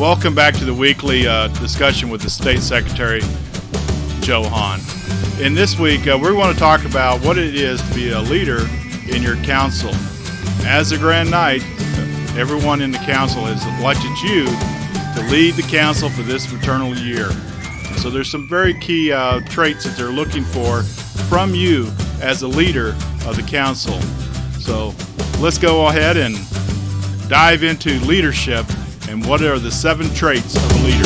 Welcome back to the weekly discussion with the State Secretary Joe Haun. In this week, we want to talk about what it is to be a leader in your council. As a Grand Knight, everyone in the council has elected you to lead the council for this fraternal year. And so there's some very key traits that they're looking for from you as a leader of the council. So let's go ahead and dive into leadership and what are the 7 traits of a leader.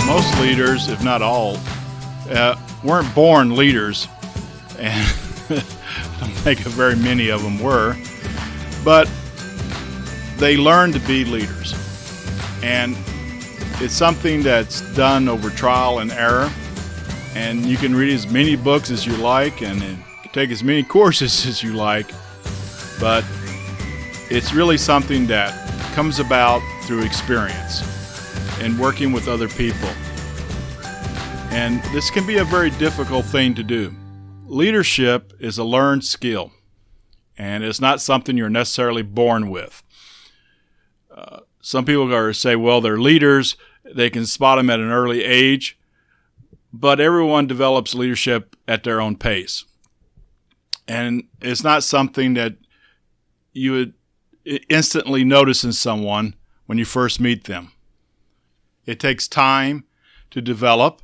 Most leaders, if not all, weren't born leaders, and I don't think very many of them were, but they learned to be leaders. And it's something that's done over trial and error. And you can read as many books as you like and take as many courses as you like, but it's really something that comes about through experience and working with other people. And this can be a very difficult thing to do. Leadership is a learned skill, and it's not something you're necessarily born with. Some people are say, well, they're leaders, they can spot them at an early age. But everyone develops leadership at their own pace. And it's not something that you would instantly notice in someone when you first meet them. It takes time to develop,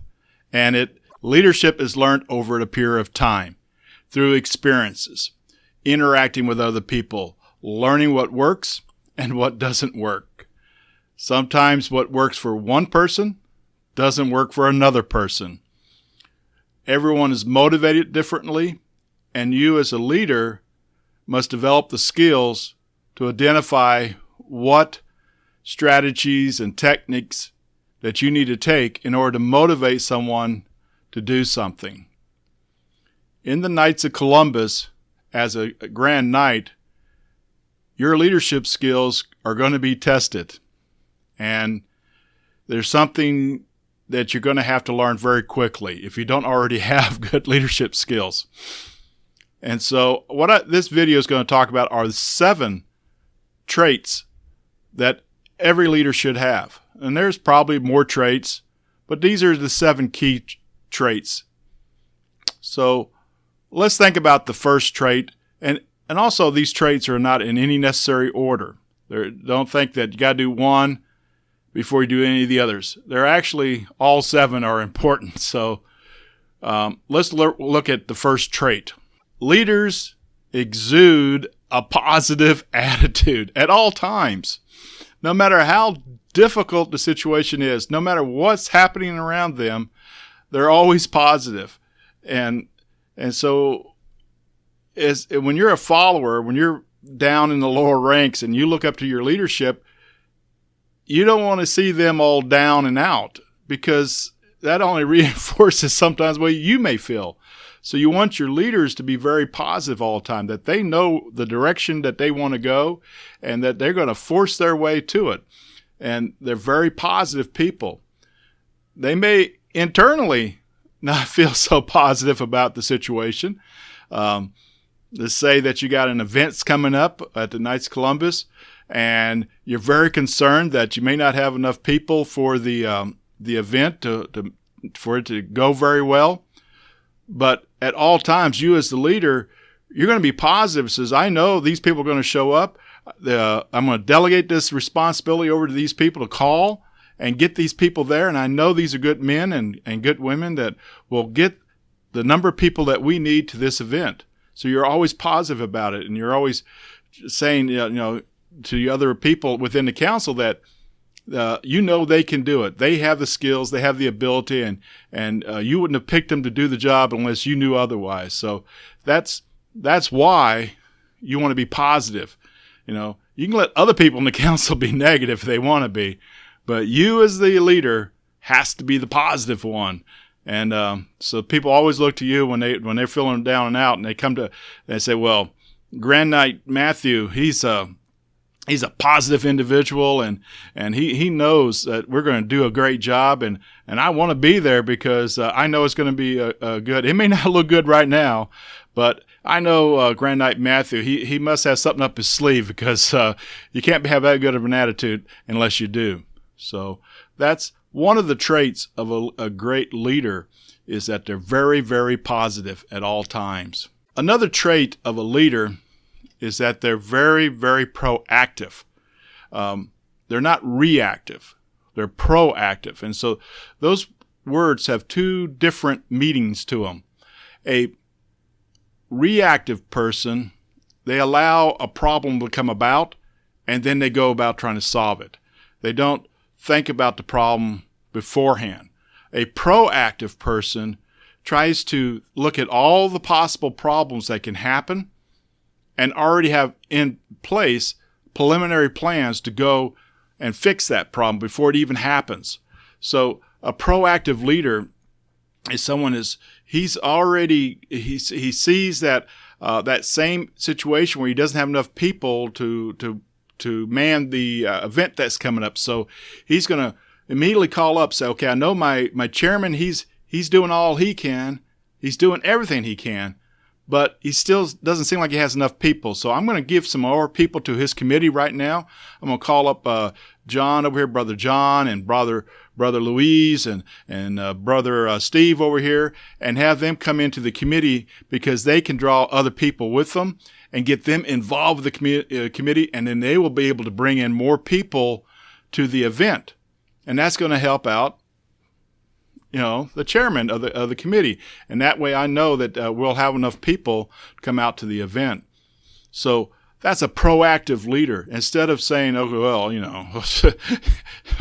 and leadership is learned over a period of time through experiences, interacting with other people, learning what works and what doesn't work. Sometimes what works for one person doesn't work for another person. Everyone is motivated differently, and you as a leader must develop the skills to identify what strategies and techniques that you need to take in order to motivate someone to do something. In the Knights of Columbus, as a Grand Knight, your leadership skills are going to be tested. And there's something that you're going to have to learn very quickly if you don't already have good leadership skills. And so this video is going to talk about are the 7 traits that every leader should have. And there's probably more traits, but these are the 7 key traits. So let's think about the first trait. And also these traits are not in any necessary order. Don't think that you got to do one before you do any of the others. They're actually, all 7 are important. So let's look at the first trait. Leaders exude a positive attitude at all times. No matter how difficult the situation is, no matter what's happening around them, they're always positive. And so when you're a follower, when you're down in the lower ranks and you look up to your leadership, you don't want to see them all down and out, because that only reinforces sometimes what you may feel. So you want your leaders to be very positive all the time, that they know the direction that they want to go and that they're going to force their way to it. And they're very positive people. They may internally not feel so positive about the situation. Let's say that you got an event coming up at the Knights of Columbus, and you're very concerned that you may not have enough people for the event for it to go very well. But at all times, you as the leader, you're going to be positive. It says, I know these people are going to show up. I'm going to delegate this responsibility over to these people to call and get these people there. And I know these are good men and good women that will get the number of people that we need to this event. So you're always positive about it. And you're always saying, to the other people within the council that they can do it. They have the skills, they have the ability, and you wouldn't have picked them to do the job unless you knew otherwise. So that's why you want to be positive. You can let other people in the council be negative if they want to be, but you as the leader has to be the positive one. And so people always look to you when they're feeling down and out, and they say, well, Grand Knight Matthew, he's he's a positive individual, and he knows that we're going to do a great job, and I want to be there because I know it's going to be a good. It may not look good right now, but I know Grand Knight Matthew, he must have something up his sleeve, because you can't have that good of an attitude unless you do. So that's one of the traits of a great leader, is that they're very, very positive at all times. Another trait of a leader is that they're very, very proactive. They're not reactive. They're proactive. And so those words have two different meanings to them. A reactive person, they allow a problem to come about, and then they go about trying to solve it. They don't think about the problem beforehand. A proactive person tries to look at all the possible problems that can happen and already have in place preliminary plans to go and fix that problem before it even happens. So a proactive leader is someone he sees that that same situation where he doesn't have enough people to man the event that's coming up. So he's going to immediately call up, say, okay, I know my chairman, he's doing all he can. He's doing everything he can, but he still doesn't seem like he has enough people. So I'm going to give some more people to his committee right now. I'm going to call up John over here, Brother John, and Brother Louise, and Brother Steve over here, and have them come into the committee, because they can draw other people with them and get them involved with the committee, and then they will be able to bring in more people to the event. And that's going to help out, the chairman of the committee. And that way I know that we'll have enough people to come out to the event. So that's a proactive leader. Instead of saying, okay, well,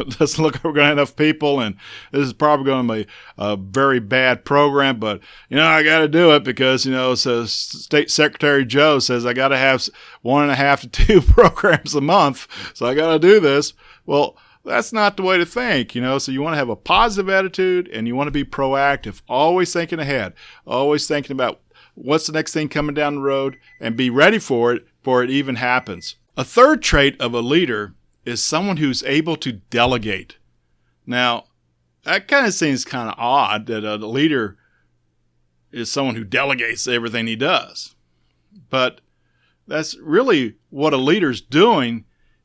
doesn't look like we're going to have enough people, and this is probably going to be a very bad program, but, I got to do it because, so State Secretary Joe says I got to have 1.5 to 2 programs a month, so I got to do this. Well, that's not the way to think, So you want to have a positive attitude, and you want to be proactive, always thinking ahead, always thinking about what's the next thing coming down the road, and be ready for it before it even happens. A third trait of a leader is someone who's able to delegate. Now, that kind of seems kind of odd that a leader is someone who delegates everything he does. But that's really what a leader's doing,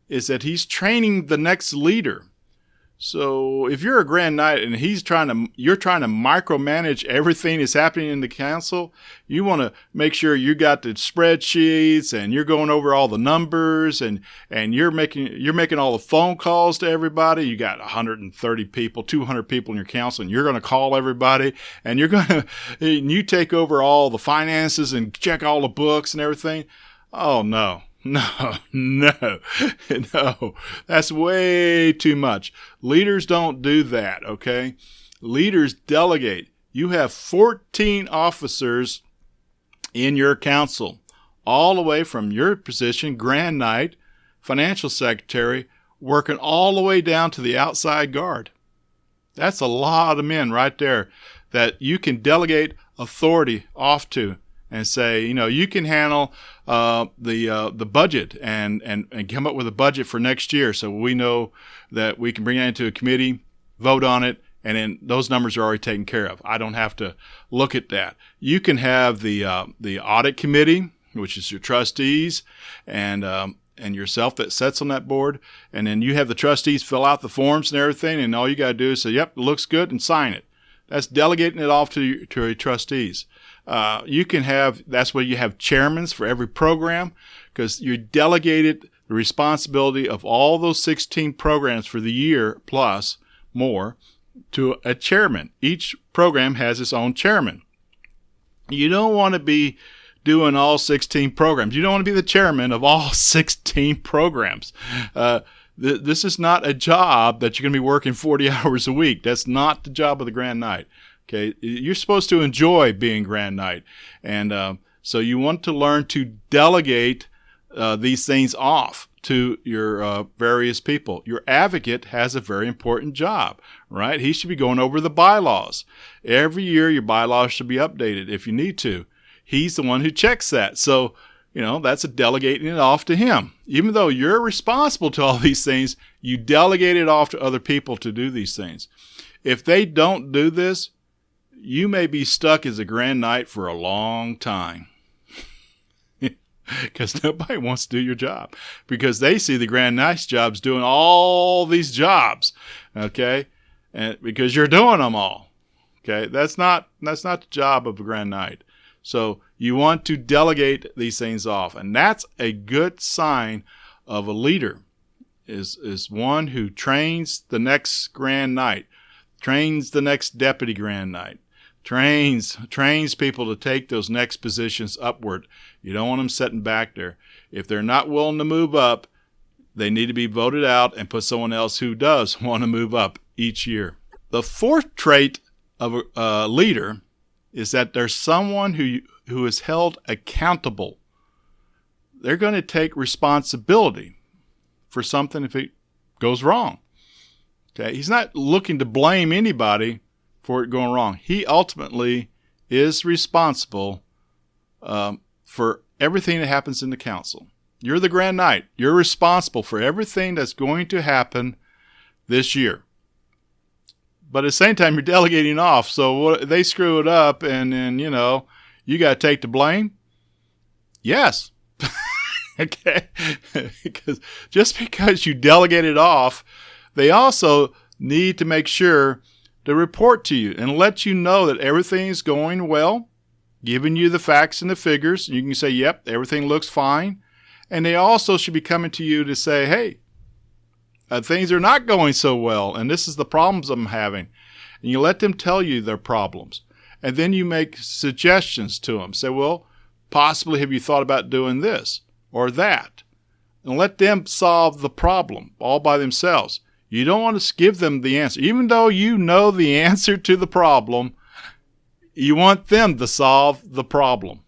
is that he's training the next leader. So if you're a Grand Knight and you're trying to micromanage everything that's happening in the council, you want to make sure you got the spreadsheets, and you're going over all the numbers, and you're making all the phone calls to everybody. You got 130 people, 200 people in your council, and you're going to call everybody, and you take over all the finances and check all the books and everything. Oh no. No, that's way too much. Leaders don't do that, okay? Leaders delegate. You have 14 officers in your council, all the way from your position, Grand Knight, Financial Secretary, working all the way down to the outside guard. That's a lot of men right there that you can delegate authority off to. And say, you can handle the budget and come up with a budget for next year, so we know that we can bring it into a committee, vote on it, and then those numbers are already taken care of. I don't have to look at that. You can have the audit committee, which is your trustees, and yourself that sits on that board, and then you have the trustees fill out the forms and everything, and all you got to do is say, yep, it looks good, and sign it. That's delegating it off to your trustees. That's where you have chairmen for every program, because you delegated the responsibility of all those 16 programs for the year plus more to a chairman. Each program has its own chairman. You don't want to be doing all 16 programs. You don't want to be the chairman of all 16 programs. This is not a job that you're going to be working 40 hours a week. That's not the job of the Grand Knight. Okay, you're supposed to enjoy being Grand Knight, and so you want to learn to delegate these things off to your various people. Your advocate has a very important job, right? He should be going over the bylaws. Every year, your bylaws should be updated if you need to. He's the one who checks that. So that's a delegating it off to him. Even though you're responsible to all these things, you delegate it off to other people to do these things. If they don't do this, you may be stuck as a Grand Knight for a long time. Because nobody wants to do your job. Because they see the Grand Knight's jobs doing all these jobs. Okay? And because you're doing them all. Okay? That's not the job of a Grand Knight. So you want to delegate these things off. And that's a good sign of a leader, is one who trains the next Grand Knight, trains the next Deputy Grand Knight, trains people to take those next positions upward. You don't want them sitting back there. If they're not willing to move up, they need to be voted out and put someone else who does want to move up each year. The fourth trait of a leader is that there's someone who is held accountable. They're going to take responsibility for something if it goes wrong. Okay, he's not looking to blame anybody for it going wrong. He ultimately is responsible for everything that happens in the council. You're the Grand Knight. You're responsible for everything that's going to happen this year. But at the same time, you're delegating off. So they screw it up and then, you got to take the blame? Yes. Okay? Just because you delegate it off, they also need to make sure to report to you and let you know that everything's going well, giving you the facts and the figures. You can say, yep, everything looks fine. And they also should be coming to you to say, hey, things are not going so well, and this is the problems I'm having. And you let them tell you their problems. And then you make suggestions to them. Say, well, possibly have you thought about doing this or that? And let them solve the problem all by themselves. You don't want to give them the answer. Even though you know the answer to the problem, you want them to solve the problem.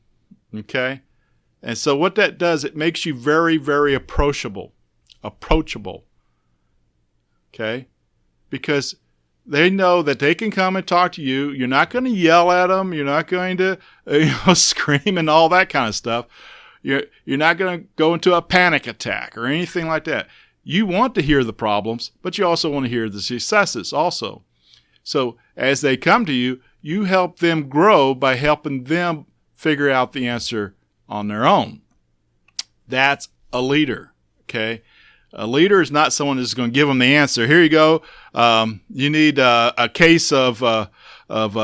Okay? And so what that does, it makes you very, very approachable. Okay? Because they know that they can come and talk to you. You're not going to yell at them. You're not going to scream and all that kind of stuff. You're not going to go into a panic attack or anything like that. You want to hear the problems, but you also want to hear the successes also. So as they come to you, you help them grow by helping them figure out the answer on their own. That's a leader, okay? A leader is not someone who's going to give them the answer. Here you go. You need a case of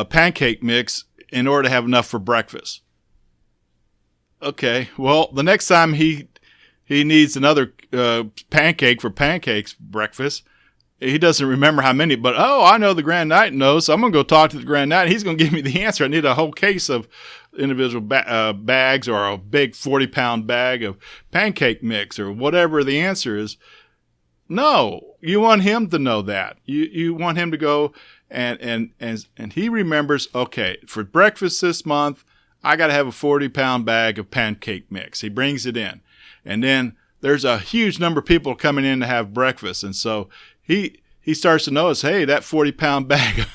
pancake mix in order to have enough for breakfast. Okay, well, the next time he needs another pancake for pancakes breakfast, he doesn't remember how many, but, I know the Grand Knight knows, so I'm going to go talk to the Grand Knight. He's going to give me the answer. I need a whole case of individual bags or a big 40-pound bag of pancake mix or whatever the answer is. No, you want him to know that. You want him to go and he remembers, okay, for breakfast this month, I got to have a 40-pound bag of pancake mix. He brings it in. And then there's a huge number of people coming in to have breakfast. And so he starts to notice, hey, that 40-pound bag of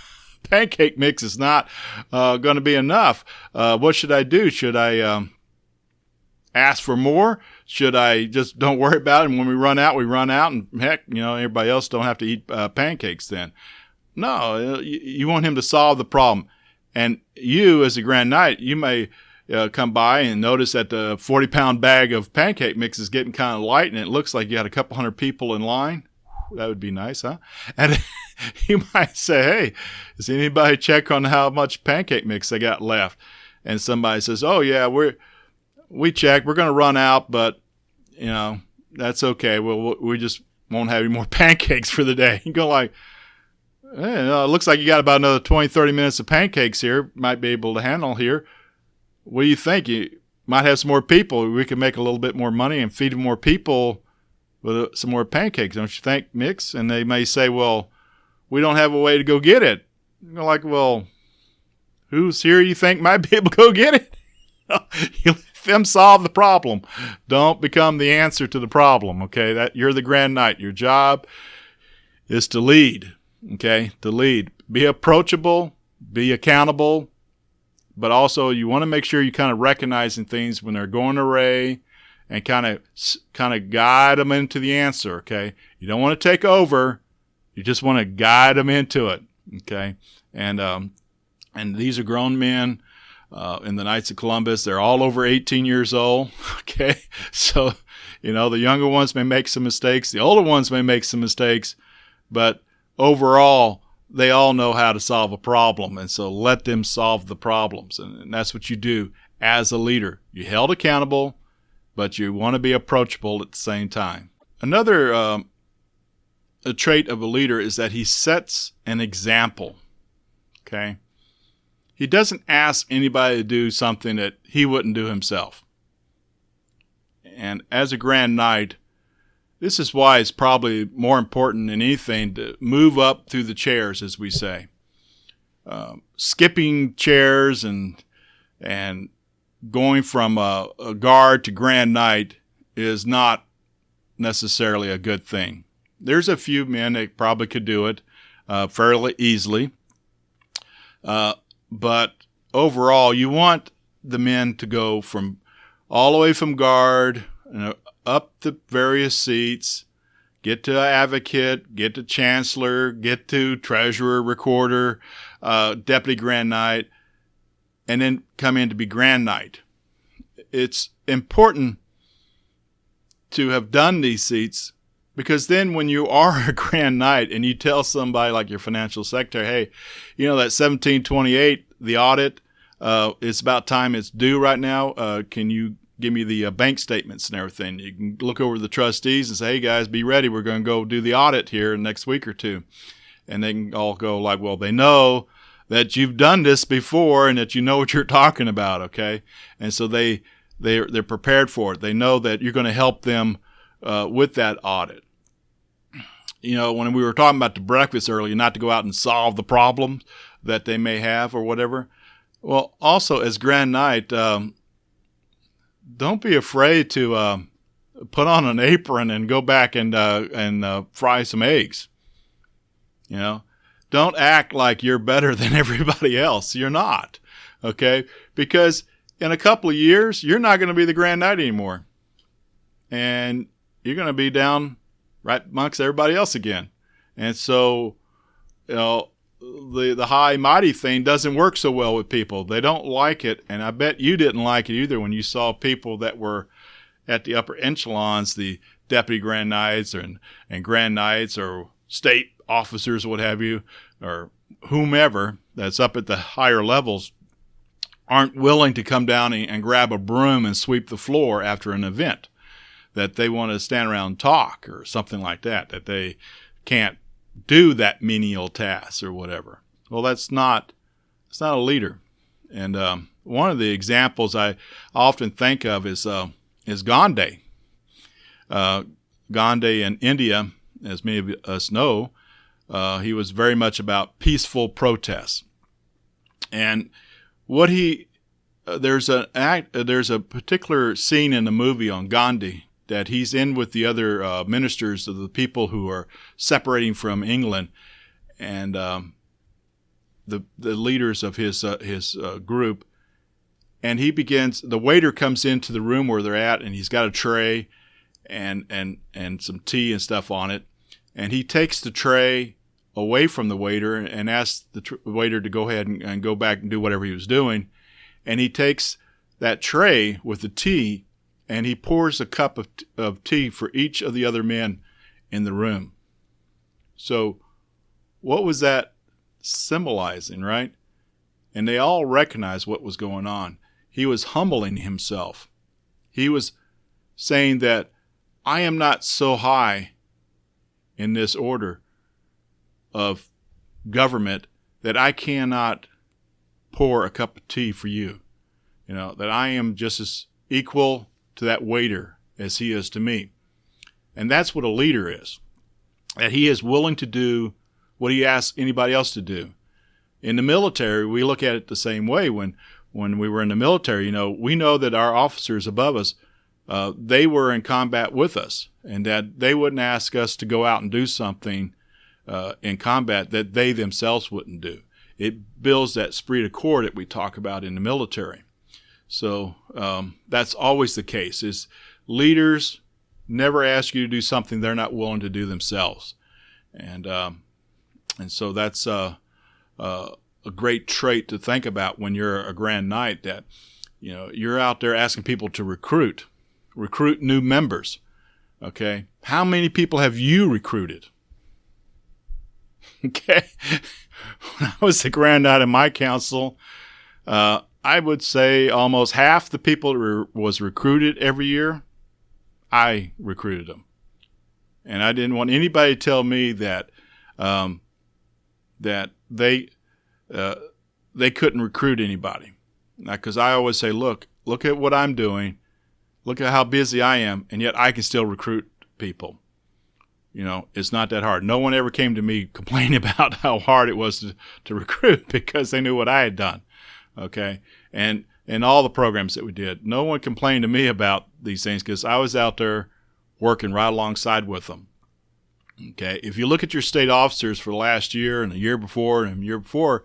pancake mix is not going to be enough. What should I do? Should I ask for more? Should I just don't worry about it? And when we run out, and heck, everybody else don't have to eat pancakes then. No, you want him to solve the problem. And you, as a Grand Knight, you may come by and notice that the 40-pound bag of pancake mix is getting kind of light, and it looks like you got a couple hundred people in line. That would be nice, huh? And you might say, hey, does anybody check on how much pancake mix they got left? And somebody says, oh, yeah, we checked. We're going to run out, but, that's okay. We just won't have any more pancakes for the day. You go like, hey, it looks like you got about another 20, 30 minutes of pancakes here. Might be able to handle here. What do you think? You might have some more people. We can make a little bit more money and feed more people with some more pancakes, don't you think, Mix? And they may say, well, we don't have a way to go get it. You're like, well, who's here you think might be able to go get it? You let them solve the problem. Don't become the answer to the problem, okay? That you're the Grand Knight. Your job is to lead, okay? To lead. Be approachable. Be accountable. but also you want to make sure you kind of recognizing things when they're going array and kind of guide them into the answer, okay? You don't want to take over. You just want to guide them into it, okay? And these are grown men in the Knights of Columbus. They're all over 18 years old, okay? So, the younger ones may make some mistakes. The older ones may make some mistakes. But overall, they all know how to solve a problem. And so let them solve the problems. And that's what you do as a leader. You're held accountable, but you want to be approachable at the same time. Another a trait of a leader is that he sets an example, okay? He doesn't ask anybody to do something that he wouldn't do himself. And as a Grand Knight, this is why it's probably more important than anything to move up through the chairs, as we say. Skipping chairs and going from a guard to Grand Knight is not necessarily a good thing. There's a few men that probably could do it fairly easily. But overall, you want the men to go from all the way from guard up the various seats, get to advocate, get to chancellor, get to treasurer, recorder, deputy Grand Knight, and then come in to be Grand Knight. It's important to have done these seats because then when you are a Grand Knight and you tell somebody like your financial secretary, hey, that 1728, the audit, it's about time it's due right now. Can you give me the bank statements and everything? You can look over the trustees and say, hey, guys, be ready. We're going to go do the audit here in the next week or two. And they can all go like, well, they know that you've done this before and that you know what you're talking about, okay? And so they're prepared for it. They know that you're going to help them with that audit. When we were talking about the breakfast earlier, not to go out and solve the problems that they may have or whatever. Well, also as Grand Knight, don't be afraid to put on an apron and go back and fry some eggs. Don't act like you're better than everybody else. You're not, okay? Because in a couple of years, you're not going to be the Grand Knight anymore. And you're going to be down right amongst everybody else again. And so, the high mighty thing doesn't work so well with people. They don't like it, and I bet you didn't like it either when you saw people that were at the upper echelons, the deputy Grand Knights and Grand Knights or state officers, what have you, or whomever that's up at the higher levels, aren't willing to come down and grab a broom and sweep the floor after an event, that they want to stand around and talk or something like that they can't do that menial task or whatever. Well, it's not a leader. And one of the examples I often think of is Gandhi. Gandhi in India, as many of us know, he was very much about peaceful protests. And what there's a particular scene in the movie on Gandhi that he's in with the other ministers of the people who are separating from England, and the leaders of his group. And the waiter comes into the room where they're at, and he's got a tray and some tea and stuff on it. And he takes the tray away from the waiter and asks the waiter to go ahead and go back and do whatever he was doing. And he takes that tray with the tea and he pours a cup of tea for each of the other men in the room. So what was that symbolizing, right? And they all recognized what was going on. He was humbling himself. He was saying that I am not so high in this order of government that I cannot pour a cup of tea for you. That I am just as equal to that waiter as he is to me. And that's what a leader is. That he is willing to do what he asks anybody else to do. In the military, we look at it the same way. When we were in the military, we know that our officers above us, they were in combat with us, and that they wouldn't ask us to go out and do something in combat that they themselves wouldn't do. it builds that esprit de corps that we talk about in the military. So that's always the case, is leaders never ask you to do something they're not willing to do themselves. And so that's a great trait to think about when you're a Grand Knight, that you're out there asking people to recruit new members. Okay, how many people have you recruited? Okay, when I was the Grand Knight in my council, I would say almost half the people that was recruited every year, I recruited them, and I didn't want anybody to tell me that that they couldn't recruit anybody. Because I always say, look at what I'm doing, look at how busy I am, and yet I can still recruit people. It's not that hard. No one ever came to me complaining about how hard it was to recruit, because they knew what I had done. Okay, and all the programs that we did, no one complained to me about these things, because I was out there working right alongside with them. Okay, if you look at your state officers for last year and the year before and the year before,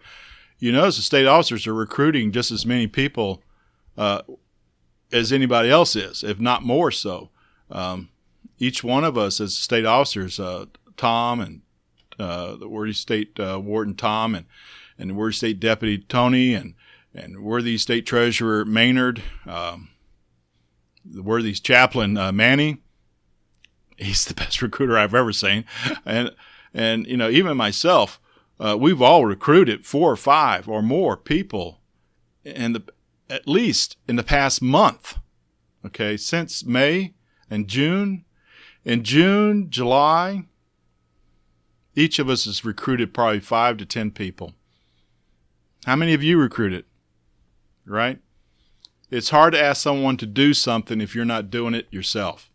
you notice the state officers are recruiting just as many people as anybody else is, if not more so. Each one of us as state officers, Tom and the Worthy State Warden Tom and the Worthy State Deputy Tony and Worthy State Treasurer Maynard, the Worthy Chaplain Manny. He's the best recruiter I've ever seen. And even myself, we've all recruited 4 or 5 or more people at least in the past month. Okay, since May and June. In June, July, each of us has recruited probably 5 to 10 people. How many of you recruited? Right? It's hard to ask someone to do something if you're not doing it yourself.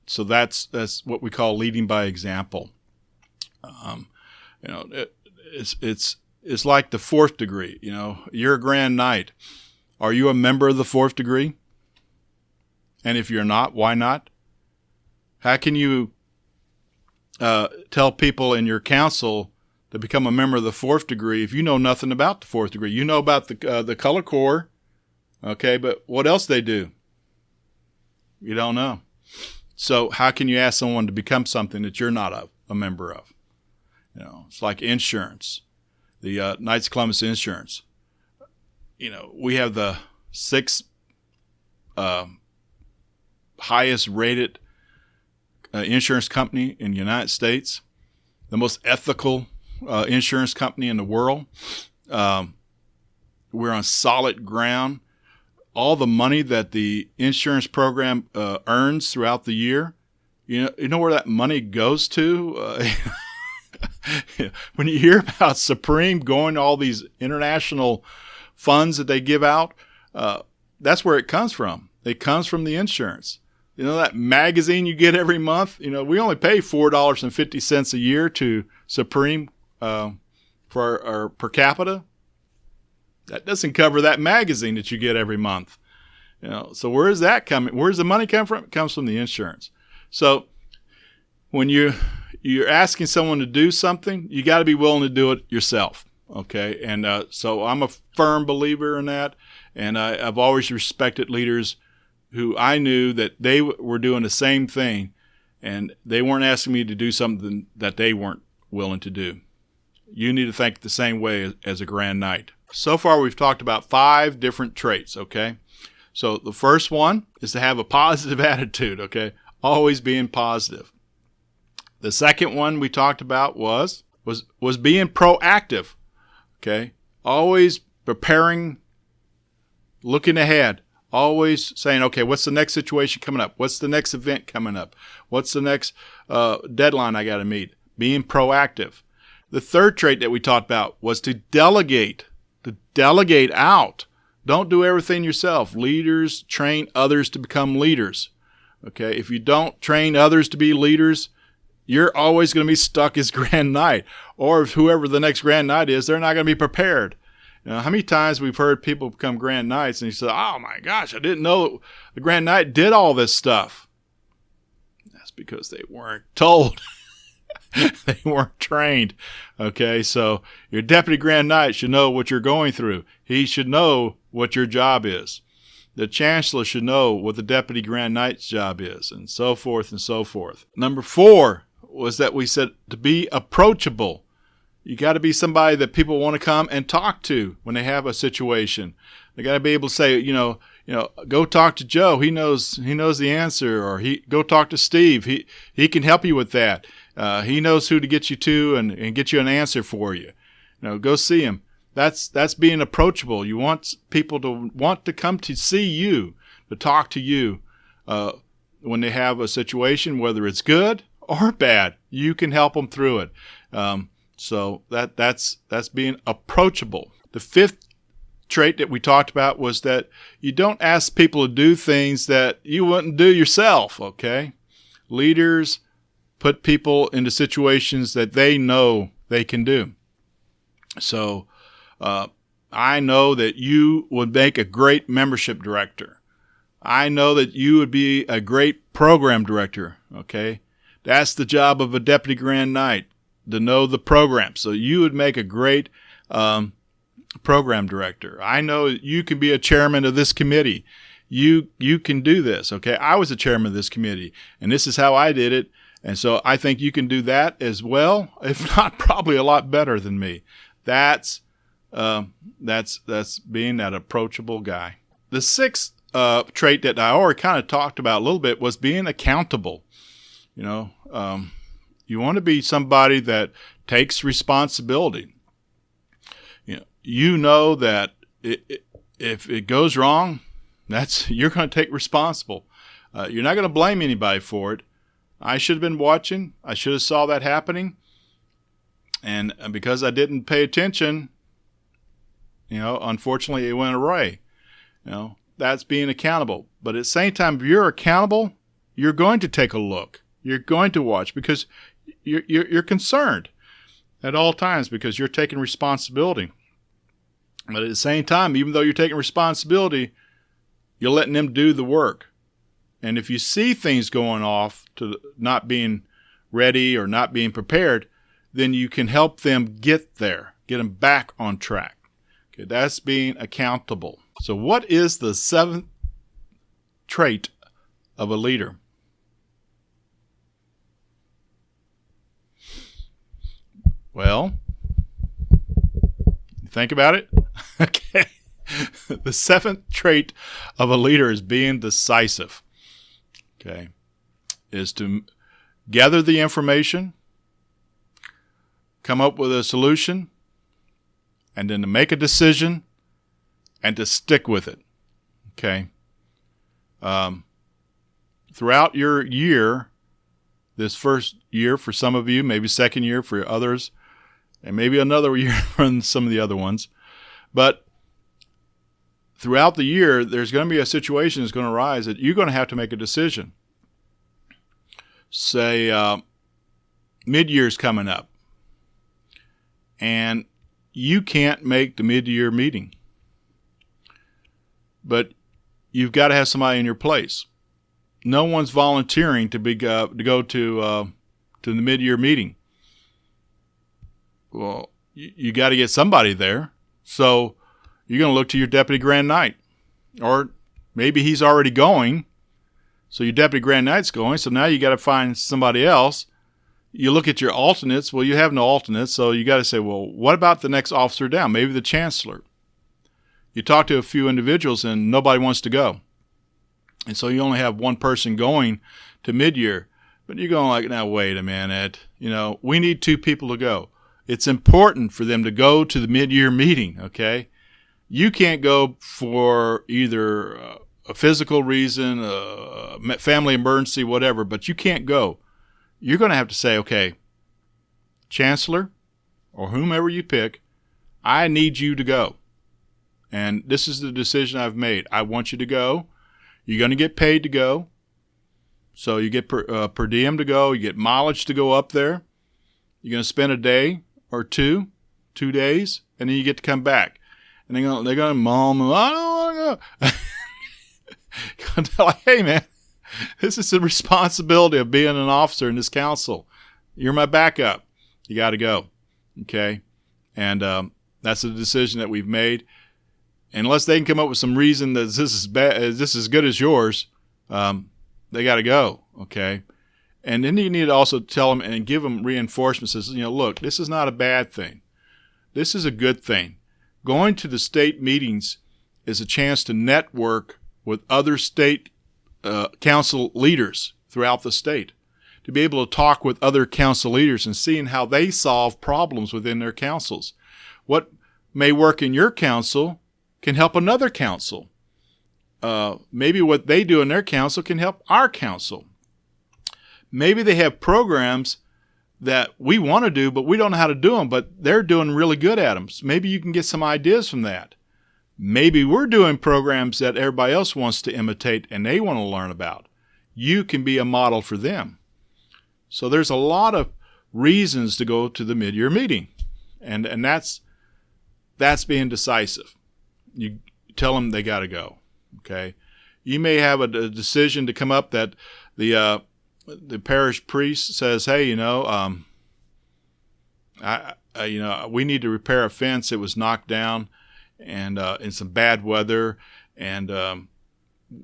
So that's what we call leading by example. It's like the 4th degree. You're a Grand Knight. Are you a member of the 4th degree? And if you're not, why not? How can you tell people in your council to become a member of the 4th degree if you know nothing about the 4th degree? You know about the color corps, okay, but what else they do? You don't know. So how can you ask someone to become something that you're not a member of? It's like insurance, the Knights of Columbus Insurance. We have the 6th highest rated insurance company in the United States, the most ethical insurance company in the world. We're on solid ground. All the money that the insurance program earns throughout the year, you know where that money goes to? When you hear about Supreme going to all these international funds that they give out, that's where it comes from. It comes from the insurance. That magazine you get every month, we only pay $4.50 a year to Supreme for our per capita. That doesn't cover that magazine that you get every month. So where is that coming? Where's the money come from? It comes from the insurance. So when you're asking someone to do something, you got to be willing to do it yourself. Okay. And so I'm a firm believer in that. And I've always respected leaders who I knew that they were doing the same thing, and they weren't asking me to do something that they weren't willing to do. You need to think the same way as a Grand Knight. So far, we've talked about 5 different traits, okay? So the first one is to have a positive attitude, okay? Always being positive. The second one we talked about was being proactive, okay? Always preparing, looking ahead. Always saying, okay, what's the next situation coming up? What's the next event coming up? What's the next deadline I got to meet? Being proactive. The third trait that we talked about was to delegate. To delegate out. Don't do everything yourself. Leaders train others to become leaders. Okay, if you don't train others to be leaders, you're always going to be stuck as Grand Knight. Or if whoever the next Grand Knight is, they're not going to be prepared. How many times we've heard people become Grand Knights and you say, oh my gosh, I didn't know the Grand Knight did all this stuff. That's because they weren't told. They weren't trained. Okay, so your deputy grand knight should know what you're going through. He should know what your job is. The chancellor should know what the deputy grand knight's job is, and so forth and so forth. Number 4 was that we said to be approachable. You got to be somebody that people want to come and talk to when they have a situation. They got to be able to say, go talk to Joe. He knows the answer. Or go talk to Steve. He can help you with that. He knows who to get you to and get you an answer for you. Go see him. That's being approachable. You want people to want to come to see you, to talk to you when they have a situation, whether it's good or bad. You can help them through it. So that's being approachable. The 5th trait that we talked about was that you don't ask people to do things that you wouldn't do yourself, okay? Leaders put people into situations that they know they can do. So I know that you would make a great membership director. I know that you would be a great program director, okay? That's the job of a deputy grand knight, to know the program. So you would make a great program director. I know you can be a chairman of this committee. You can do this, okay? I was a chairman of this committee, and this is how I did it. And so I think you can do that as well, if not probably a lot better than me. That's being that approachable guy. The 6th trait that I already kind of talked about a little bit was being accountable. You want to be somebody that takes responsibility. You know that if it goes wrong, you're going to take responsible. You're not going to blame anybody for it. I should have been watching. I should have saw that happening. And because I didn't pay attention, unfortunately it went awry. That's being accountable. But at the same time, if you're accountable, you're going to take a look. You're going to watch because you're concerned at all times because you're taking responsibility. But at the same time, even though you're taking responsibility, you're letting them do the work. And if you see things going off to not being ready or not being prepared, then you can help them get there, get them back on track. Okay, that's being accountable. So what is the 7th trait of a leader? Well, think about it. Okay. The 7th trait of a leader is being decisive. Okay. Is to gather the information, come up with a solution, and then to make a decision and to stick with it. Okay. Throughout your year, this first year for some of you, maybe second year for others, and maybe another year for some of the other ones. But throughout the year, there's going to be a situation that's going to arise that you're going to have to make a decision. Say, mid-year's coming up, and you can't make the mid-year meeting. But you've got to have somebody in your place. No one's volunteering to go to the mid-year meeting. Well, you got to get somebody there. So you're going to look to your deputy grand knight. Or maybe he's already going. So your deputy grand knight's going. So now you got to find somebody else. You look at your alternates. Well, you have no alternates. So you got to say, well, what about the next officer down? Maybe the chancellor. You talk to a few individuals and nobody wants to go. And so you only have one person going to mid-year. But you're going like, now, wait a minute. We need 2 people to go. It's important for them to go to the mid-year meeting, okay? You can't go for either a physical reason, a family emergency, whatever, but you can't go. You're going to have to say, okay, Chancellor or whomever you pick, I need you to go. And this is the decision I've made. I want you to go. You're going to get paid to go. So you get per diem to go. You get mileage to go up there. You're going to spend a day or 2 days, and then you get to come back. And they're going to mom, I don't want to go. Like, hey, man, this is the responsibility of being an officer in this council. You're my backup. You got to go. Okay? And that's a decision that we've made. Unless they can come up with some reason that this is bad, this is as good as yours, they got to go. Okay? And then you need to also tell them and give them reinforcement. Says, look, this is not a bad thing. This is a good thing. Going to the state meetings is a chance to network with other state council leaders throughout the state, to be able to talk with other council leaders and seeing how they solve problems within their councils. What may work in your council can help another council. Maybe what they do in their council can help our council. Maybe they have programs that we want to do, but we don't know how to do them, but they're doing really good at them. So maybe you can get some ideas from that. Maybe we're doing programs that everybody else wants to imitate and they want to learn about. You can be a model for them. So there's a lot of reasons to go to the mid-year meeting, and that's being decisive. You tell them they got to go. Okay, you may have a decision to come up that the parish priest says, hey, we need to repair a fence. It was knocked down, and in some bad weather, and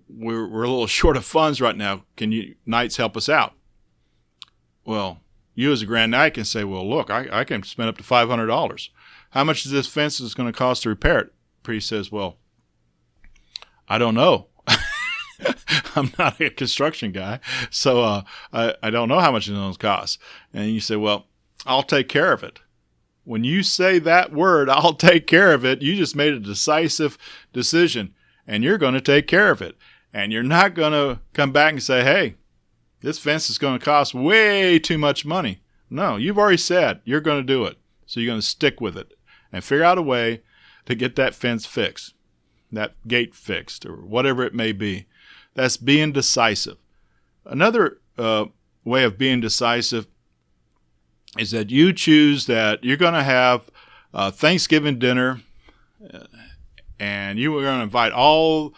we're a little short of funds right now. Can you knights help us out? Well, you as a Grand Knight can say, well, look, I can spend up to $500. How much is this fence is going to cost to repair it? Priest says, well, I don't know. I'm not a construction guy, so I don't know how much it's going to cost. And you say, well, I'll take care of it. When you say that word, I'll take care of it, you just made a decisive decision, and you're going to take care of it. And you're not going to come back and say, hey, this fence is going to cost way too much money. No, you've already said you're going to do it. So you're going to stick with it and figure out a way to get that fence fixed, that gate fixed, or whatever it may be. That's being decisive. Another way of being decisive is that you choose that you're going to have Thanksgiving dinner, and you are going to invite all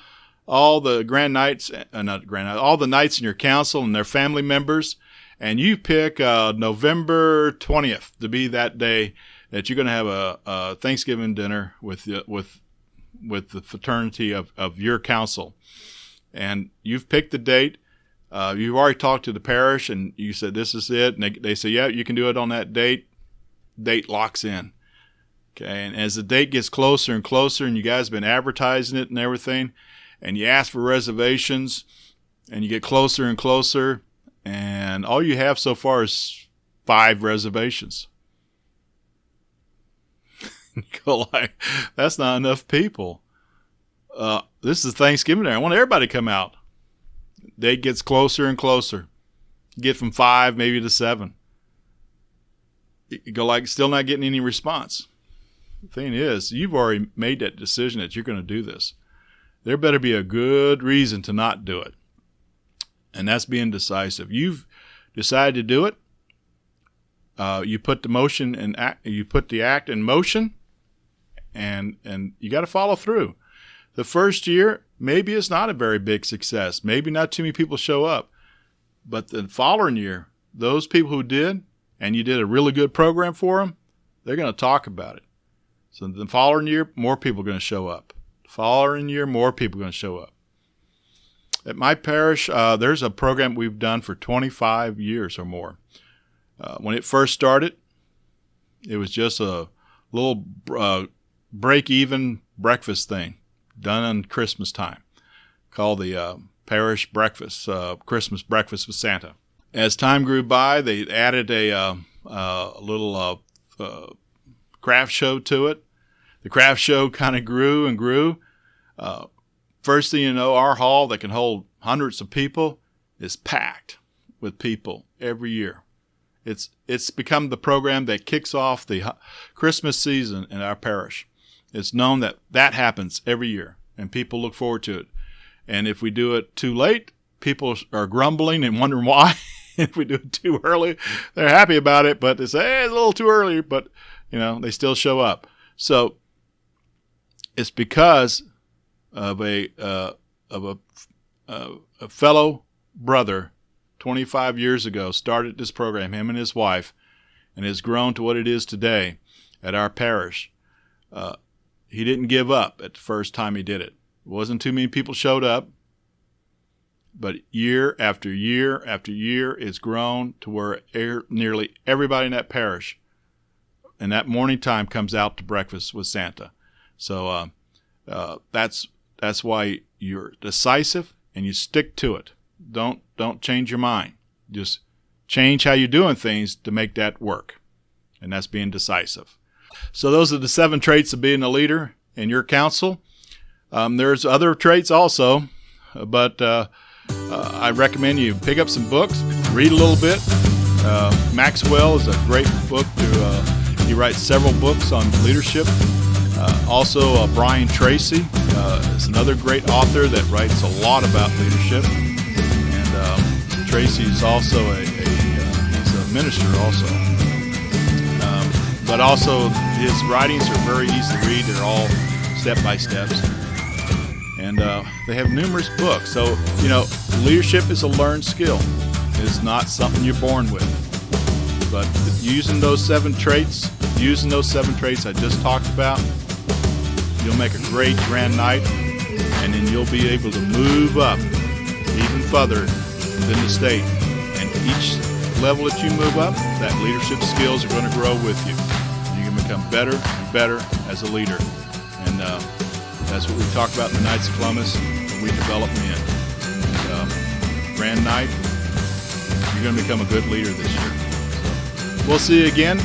the Grand Knights, all the knights in your council and their family members, and you pick November 20th to be that day that you're going to have a Thanksgiving dinner with the fraternity of your council. And you've picked the date. You've already talked to the parish, and you said this is it. And they say, yeah, you can do it on that date. Date locks in. Okay, and as the date gets closer and closer, and you guys have been advertising it and everything, and you ask for reservations, and you get closer and closer, and all you have so far is 5 reservations. You go like, that's not enough people. This is Thanksgiving Day. I want everybody to come out. Date gets closer and closer. You get from 5 maybe to 7. You go like, still not getting any response. The thing is, you've already made that decision that you're going to do this. There better be a good reason to not do it. And that's being decisive. You've decided to do it. You put the act in motion, and you got to follow through. The first year, maybe it's not a very big success. Maybe not too many people show up. But the following year, those people who did, and you did a really good program for them, they're going to talk about it. So the following year, more people are going to show up. Following year, more people are going to show up. At my parish, there's a program we've done for 25 years or more. When it first started, it was just a little break-even breakfast thing done on Christmas time called the parish breakfast, Christmas breakfast with Santa. As time grew by, they added a little craft show to it. The craft show kind of grew and grew. First thing you know, our hall that can hold hundreds of people is packed with people every year. It's become the program that kicks off the Christmas season in our parish. It's known that happens every year, and people look forward to it. And if we do it too late, people are grumbling and wondering why. If we do it too early, they're happy about it, but they say, hey, it's a little too early, but they still show up. So it's because of a fellow brother 25 years ago, started this program, him and his wife, and has grown to what it is today at our parish. He didn't give up at the first time he did it. It wasn't too many people showed up, but year after year after year, it's grown to where nearly everybody in that parish in that morning time comes out to breakfast with Santa. So that's why you're decisive and you stick to it. Don't change your mind. Just change how you're doing things to make that work, and that's being decisive. So those are the 7 traits of being a leader in your council. There's other traits also, but I recommend you pick up some books, read a little bit. Maxwell is a great book. He writes several books on leadership. Also, Brian Tracy is another great author that writes a lot about leadership. And Tracy is also he's a minister also. But also his writings are very easy to read. They're all step-by-steps. And they have numerous books. So, leadership is a learned skill. It's not something you're born with. But using those 7 traits I just talked about, you'll make a great grand knight, and then you'll be able to move up even further within the state. And each level that you move up, that leadership skills are going to grow with you. You can become better and better as a leader. And that's what we talk about in the Knights of Columbus, and we develop men. And, Grand Knight, you're going to become a good leader this year. So we'll see you again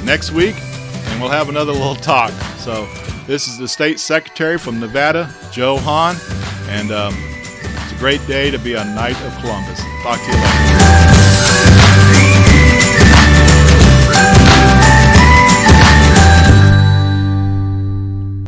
next week, and we'll have another little talk. So this is the State Secretary from Nevada, Joe Haun, and it's a great day to be a Knight of Columbus. Talk to you later.